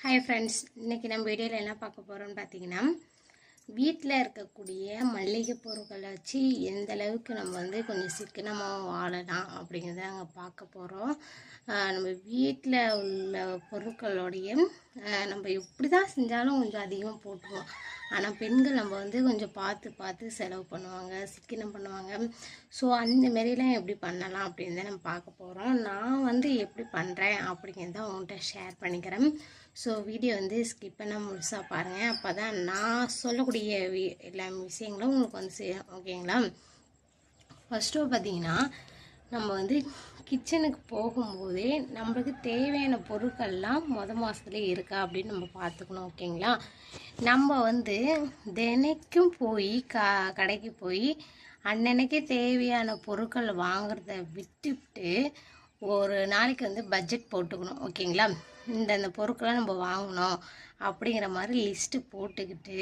Hi friends, இன்றைக்கி நம்ம வீடியோவில் என்ன பார்க்க போகிறோம்னு பார்த்தீங்கன்னா, வீட்டில் இருக்கக்கூடிய மளிகை பொருட்களை வச்சு எந்த அளவுக்கு நம்ம வந்து கொஞ்சம் சிக்கனமாக வாழலாம் அப்படிங்கிறத நாங்கள் பார்க்க போகிறோம். நம்ம வீட்டில் உள்ள பொருட்களோடைய நம்ம எப்படி தான் செஞ்சாலும் கொஞ்சம் அதிகமாக போட்டுருவோம். ஆனால் பெண்கள் நம்ம வந்து கொஞ்சம் பார்த்து பார்த்து செலவு பண்ணுவாங்க, சிக்கனம் பண்ணுவாங்க. ஸோ அந்த மாரிலாம் எப்படி பண்ணலாம் அப்படின்னு தான் நம்ம பார்க்க போகிறோம். நான் வந்து எப்படி பண்ணுறேன் அப்படிங்கிறத உங்கள்கிட்ட ஷேர் பண்ணிக்கிறேன். ஸோ வீடியோ வந்து ஸ்கிப் பண்ணால் முழுசாக பாருங்கள். அப்போ தான் நான் சொல்லக்கூடிய எல்லா விஷயங்களும் உங்களுக்கு வந்து செய்யும். ஓகேங்களா? ஃபஸ்ட்டு பார்த்தீங்கன்னா, நம்ம வந்து கிச்சனுக்கு போகும்போதே நம்மளுக்கு தேவையான பொருட்கள்லாம் மாதத்துலேயே இருக்கா அப்படின்னு நம்ம பார்த்துக்கணும். ஓகேங்களா? நம்ம வந்து தினைக்கும் போய் கடைக்கு போய் அன்னன்னைக்கு தேவையான பொருட்கள் வாங்குறத விட்டுவிட்டு ஒரு நாளைக்கு வந்து பட்ஜெட் போட்டுக்கணும். ஓகேங்களா? இந்த பொருட்கள்லாம் நம்ம வாங்கணும் அப்படிங்கிற மாதிரி லிஸ்ட்டு போட்டுக்கிட்டு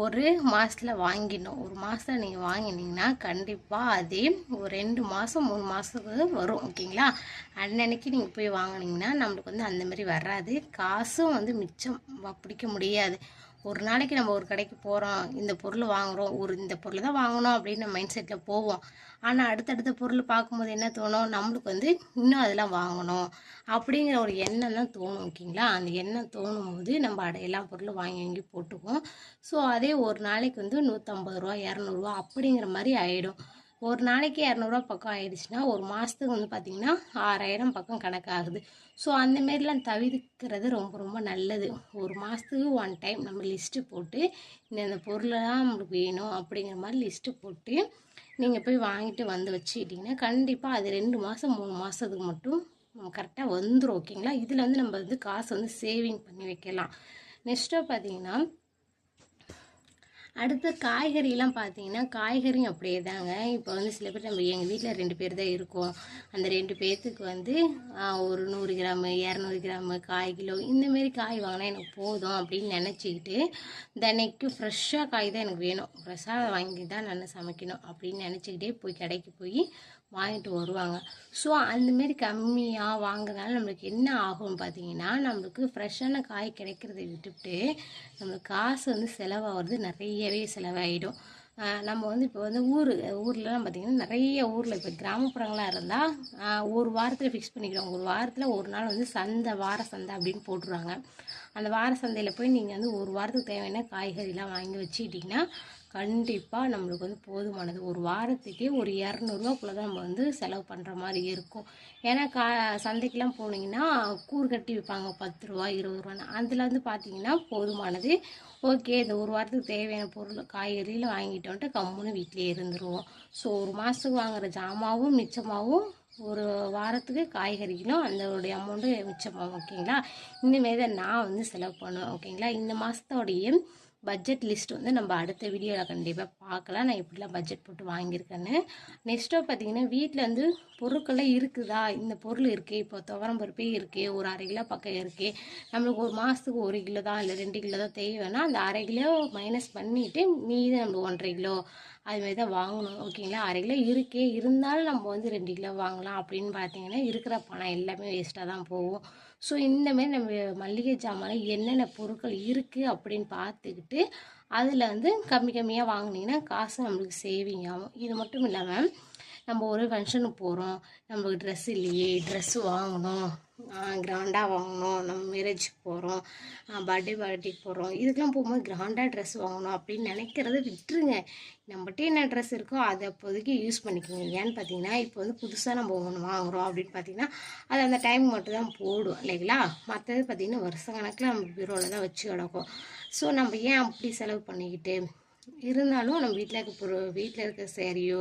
ஒரு மாதத்தில் வாங்கிடணும். ஒரு மாதத்தில் நீங்கள் வாங்கினீங்கன்னா கண்டிப்பாக அதே ஒரு 2 மாதம் 3 மாதத்துக்கு வரும். ஓகேங்களா? அன்னன்னைக்கு நீங்கள் போய் வாங்கினீங்கன்னா நம்மளுக்கு வந்து அந்தமாரி வராது. காசும் வந்து மிச்சம் பிடிக்க முடியாது. ஒரு நாளைக்கு நம்ம ஒரு கடைக்கு போகிறோம், இந்த பொருள் வாங்குகிறோம், இந்த பொருள் தான் வாங்கணும் அப்படின்னு நம்ம மைண்ட் செட்டில் போவோம். ஆனால் அடுத்தடுத்த பொருள் பார்க்கும்போது என்ன தோணும், நம்மளுக்கு வந்து இன்னும் அதெல்லாம் வாங்கணும் அப்படிங்கிற ஒரு எண்ணம் தான் தோணும். ஓகேங்களா? அந்த எண்ணம் தோணும் போது நம்ம எல்லா பொருளும் வாங்கி போட்டுக்குவோம். ஸோ அதே ஒரு நாளைக்கு வந்து 150 ரூபா 200 அப்படிங்கிற மாதிரி ஆகிடும். ஒரு நாளைக்கு 200 பக்கம் ஆயிடுச்சுன்னா ஒரு மாதத்துக்கு வந்து பார்த்திங்கன்னா 6000 பக்கம் கணக்காகுது. ஸோ அந்தமாரிலாம் தவிர்க்கிறது ரொம்ப ரொம்ப நல்லது. ஒரு மாதத்துக்கு 1 டைம் நம்ம லிஸ்ட்டு போட்டு இந்த பொருளெல்லாம் நம்மளுக்கு வேணும் அப்படிங்கிற மாதிரி லிஸ்ட்டு போட்டு நீங்கள் போய் வாங்கிட்டு வந்து வச்சுக்கிட்டிங்கன்னா கண்டிப்பாக அது 2 மாதம் 3 மாதத்துக்கு மட்டும் கரெக்டாக வந்துடும். ஓகேங்களா? இதில் வந்து நம்ம வந்து காசு வந்து சேவிங் பண்ணி வைக்கலாம். நெக்ஸ்ட்டாக பார்த்தீங்கன்னா, அடுத்த காய்கறிலாம் பார்த்தீங்கன்னா, காய்கறியும் அப்படியே தாங்க. இப்போ வந்து சில பேர் நம்ம எங்கள் வீட்டில் 2 பேர் தான் இருக்கோம். அந்த 2 பேர்த்துக்கு வந்து ஒரு 100 கிராமு 200 கிராமு காய் கிலோ இந்தமாரி காய் வாங்கினா எனக்கு போதும் அப்படின்னு நினச்சிக்கிட்டு தினைக்கும் ஃப்ரெஷ்ஷாக காய் தான் எனக்கு வேணும், ஃப்ரெஷ்ஷாக வாங்கி தான் நான் சமைக்கணும் அப்படின்னு நினச்சிக்கிட்டே போய் கடைக்கு போய் வாங்கிட்டு வருவாங்க. ஸோ அந்தமாரி கம்மியாக வாங்குறதுனால நம்மளுக்கு என்ன ஆகும்னு பார்த்தீங்கன்னா, நம்மளுக்கு ஃப்ரெஷ்ஷான காய் கிடைக்கிறத விட்டுவிட்டு நம்மளுக்கு காசு வந்து செலவாகிறது நிறையவே செலவாகிடும். நம்ம வந்து இப்போ வந்து ஊர்லலாம் பார்த்திங்கன்னா நிறைய ஊரில் இப்போ கிராமப்புறங்களாக இருந்தால் ஒரு வாரத்தில் ஃபிக்ஸ் பண்ணிக்கிறோம். ஒரு வாரத்தில் ஒரு நாள் வந்து சந்தை, வார சந்தை அப்படின்னு போட்டுருவாங்க. அந்த வார சந்தையில் போய் நீங்கள் வந்து ஒரு வாரத்துக்கு தேவையான காய்கறிலாம் வாங்கி வச்சுக்கிட்டிங்கன்னா கண்டிப்பாக நம்மளுக்கு வந்து போதுமானது. ஒரு வாரத்துக்கே ஒரு 200 தான் நம்ம வந்து செலவு பண்ணுற மாதிரி இருக்கும். ஏன்னா சந்தைக்கெலாம் போனீங்கன்னா கூறு கட்டி விற்பாங்க 10 ரூபா 20 ரூபான்னு. அதில் வந்து பார்த்தீங்கன்னா போதுமானது. ஓகே, இந்த ஒரு வாரத்துக்கு தேவையான பொருள் காய்கறியில் வாங்கிட்டோன்ட்டு கம்முன்னு வீட்டிலே இருந்துருவோம். ஸோ ஒரு மாதத்துக்கு வாங்குகிற ஜாமாவும் மிச்சமாகவும் ஒரு வாரத்துக்கு காய்கறிகளும் அதோடைய அமௌண்ட்டு மிச்சமாகும். ஓகேங்களா? இந்தமாரி தான் நான் வந்து செலவு பண்ணுவேன். ஓகேங்களா? இந்த மாதத்தோடைய பட்ஜெட் லிஸ்ட் வந்து நம்ம அடுத்த வீடியோவில் கண்டிப்பாக பார்க்கலாம், நான் எப்படிலாம் பட்ஜெட் போட்டு வாங்கியிருக்கேன்னு. நெக்ஸ்ட்டாக பார்த்தீங்கன்னா, வீட்டில் வந்து பொருட்கள்லாம் இருக்குதா, இந்த பொருள் இருக்குது, இப்போ துவரம் பருப்பே இருக்குது, ஒரு 1/2 கிலோ பக்கம் இருக்குது, நம்மளுக்கு ஒரு மாதத்துக்கு 1 கிலோ தான் இல்லை 2 கிலோ தான் தேவைன்னா அந்த 1/2 கிலோ மைனஸ் பண்ணிவிட்டு மீது நம்மளுக்கு 1.5 கிலோ அதுமாரி தான் வாங்கணும். ஓகேங்களா? 1/2 கிலோ இருக்கே, இருந்தாலும் நம்ம வந்து 2 கிலோ வாங்கலாம் அப்படின்னு பார்த்தீங்கன்னா இருக்கிற பணம் எல்லாமே வேஸ்ட்டாக தான் போகும். ஸோ இந்தமாரி நம்ம மளிகை ஜாமான் என்னென்ன பொருட்கள் இருக்குது அப்படின்னு பார்த்துக்கிட்டு அதில் வந்து கம்மி கம்மியாக வாங்கினீங்கன்னா காசு நம்மளுக்கு சேவிங் ஆகும். இது மட்டும் இல்லாமல் நம்ம ஒரு ஃபங்க்ஷனுக்கு போகிறோம், நம்மளுக்கு ட்ரெஸ் இல்லையே, ட்ரெஸ்ஸு வாங்கணும், கிராண்டாக வாங்கணும், நம்ம மேரேஜுக்கு போகிறோம், பர்த்டேக்கு போகிறோம், இதுக்கெலாம் போகும்போது கிராண்டாக ட்ரெஸ் வாங்கணும் அப்படின்னு நினைக்கிறத விட்டுருங்க. நம்மகிட்ட என்ன ட்ரெஸ் இருக்கோ அதை அப்போதைக்கு யூஸ் பண்ணிக்கோங்க. ஏன்னு பார்த்தீங்கன்னா, இப்போ வந்து புதுசாக நம்ம ஒன்று வாங்குகிறோம் அப்படின்னு பார்த்தீங்கன்னா அது அந்த டைம் மட்டும் தான் போடும் இல்லைங்களா? மற்றது பார்த்திங்கன்னா வருஷ கணக்கில் நம்ம பீரோவில் தான் வச்சு கிடக்கும். ஸோ நம்ம ஏன் அப்படி செலவு பண்ணிக்கிட்டு இருந்தாலும் நம்ம வீட்டில் இருக்க சேரீயோ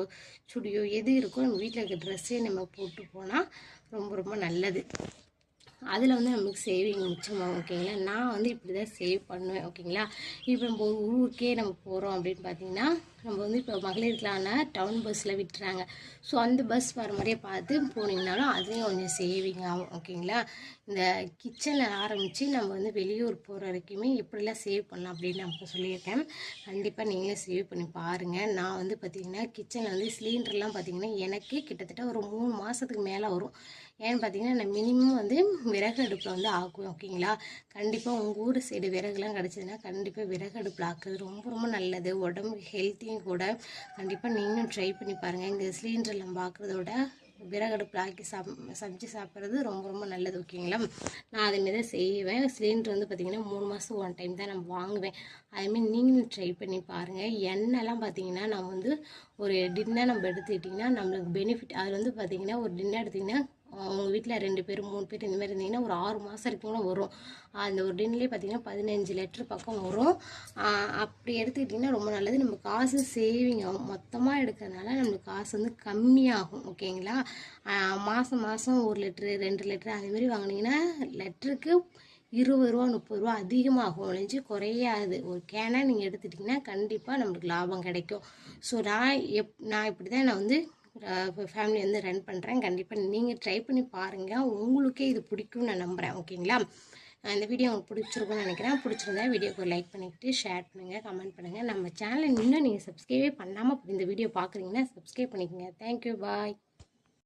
சுடியோ எது இருக்கோ நம்ம வீட்டில் இருக்க ட்ரெஸ்ஸே நம்ம போட்டு போனால் ரொம்ப ரொம்ப நல்லது. அதில் வந்து நம்மளுக்கு சேவிங் மிச்சமாகும். ஓகேங்களா? நான் வந்து இப்படி தான் சேவ் பண்ணுவேன். ஓகேங்களா? இப்போ நம்ம ஒரு ஊருக்கே நம்ம போகிறோம் அப்படின்னு பார்த்தீங்கன்னா நம்ம வந்து இப்போ மகளிருக்கலாம்னா டவுன் பஸ்ஸில் விட்டுறாங்க. ஸோ அந்த பஸ் வர மாதிரியே பார்த்து போனீங்கனாலும் அதுலேயும் கொஞ்சம் சேவிங் ஆகும். ஓகேங்களா? இந்த கிச்சனில் ஆரம்பித்து நம்ம வந்து வெளியூர் போகிற வரைக்குமே எப்படிலாம் சேவ் பண்ணலாம் அப்படின்னு நான் இப்போ சொல்லியிருக்கேன். கண்டிப்பாக நீங்களே சேவ் பண்ணி பாருங்கள். நான் வந்து பார்த்திங்கன்னா கிச்சனில் வந்து சிலிண்டர்லாம் பார்த்திங்கன்னா எனக்கு கிட்டத்தட்ட ஒரு 3 மாதத்துக்கு மேலே வரும். ஏன்னு பார்த்தீங்கன்னா நான் மினிமம் வந்து விறகு அடுப்பில் வந்து ஆக்குவேன். ஓகேங்களா? கண்டிப்பாக உங்கள் ஊர் சைடு விறகுலாம் கிடச்சிதுன்னா கண்டிப்பாக விறகு அடுப்பில் ஆக்குறது ரொம்ப ரொம்ப நல்லது, உடம்பு ஹெல்த்தியும் கூட. கண்டிப்பாக நீங்களும் ட்ரை பண்ணி பாருங்கள். இந்த சிலிண்டரில் நம்ம ஆக்குறத விட விறகு அடுப்பில் ஆக்கி சமைச்சு சாப்பிட்றது ரொம்ப ரொம்ப நல்லது. ஓகேங்களா? நான் அதேமாரி தான் செய்வேன். சிலிண்டர் வந்து பார்த்திங்கன்னா 3 மாதம் 1 டைம் தான் நான் வாங்குவேன். அதுமாரி நீங்களும் ட்ரை பண்ணி பாருங்கள். எண்ணெய்லாம் பார்த்திங்கன்னா நம்ம வந்து ஒரு டின்னர் நம்ம எடுத்துக்கிட்டிங்கன்னா நம்மளுக்கு பெனிஃபிட். அது வந்து பார்த்திங்கன்னா ஒரு டின்னர் எடுத்திங்கன்னா உங்கள் வீட்டில் 2 பேர் 3 பேர் இந்த மாதிரி இருந்தீங்கன்னா ஒரு 6 மாதம் வரைக்கும் வரும். அந்த ஒரு டின்லேயே பார்த்திங்கன்னா 15 லிட்டர் பக்கம் வரும். அப்படி எடுத்துக்கிட்டிங்கன்னா ரொம்ப நல்லது. நம்ம காசு சேவிங் ஆகும். மொத்தமாக எடுக்கிறதுனால நம்மளுக்கு காசு வந்து கம்மியாகும். ஓகேங்களா? மாதம் 1 லிட்ரு 2 லிட்ரு அதுமாரி வாங்கினீங்கன்னா லிட்டருக்கு 20 ரூபா 30 ரூபா அதிகமாகும் ஒழிஞ்சு குறையாது. ஒரு கேனை நீங்கள் எடுத்துட்டிங்கன்னா கண்டிப்பாக நம்மளுக்கு லாபம் கிடைக்கும். ஸோ நான் இப்படி தான் நான் வந்து ஃபேமிலி வந்து ரன் பண்ணுறேன். கண்டிப்பாக நீங்கள் ட்ரை பண்ணி பாருங்கள். உங்களுக்கே இது பிடிக்கும்னு நான் நம்புகிறேன். ஓகேங்களா? இந்த வீடியோ உங்களுக்கு பிடிச்சிருக்கும்னு நினைக்கிறேன். பிடிச்சிருந்தா வீடியோக்கு லைக் பண்ணிவிட்டு ஷேர் பண்ணுங்கள், கமெண்ட் பண்ணுங்கள். நம்ம சேனலை இன்னும் நீங்கள் சப்ஸ்கிரைபே பண்ணாமல் இந்த வீடியோ பார்க்குறீங்கன்னா சப்ஸ்கிரைப் பண்ணிக்கோங்க. தேங்க்யூ, பாய்.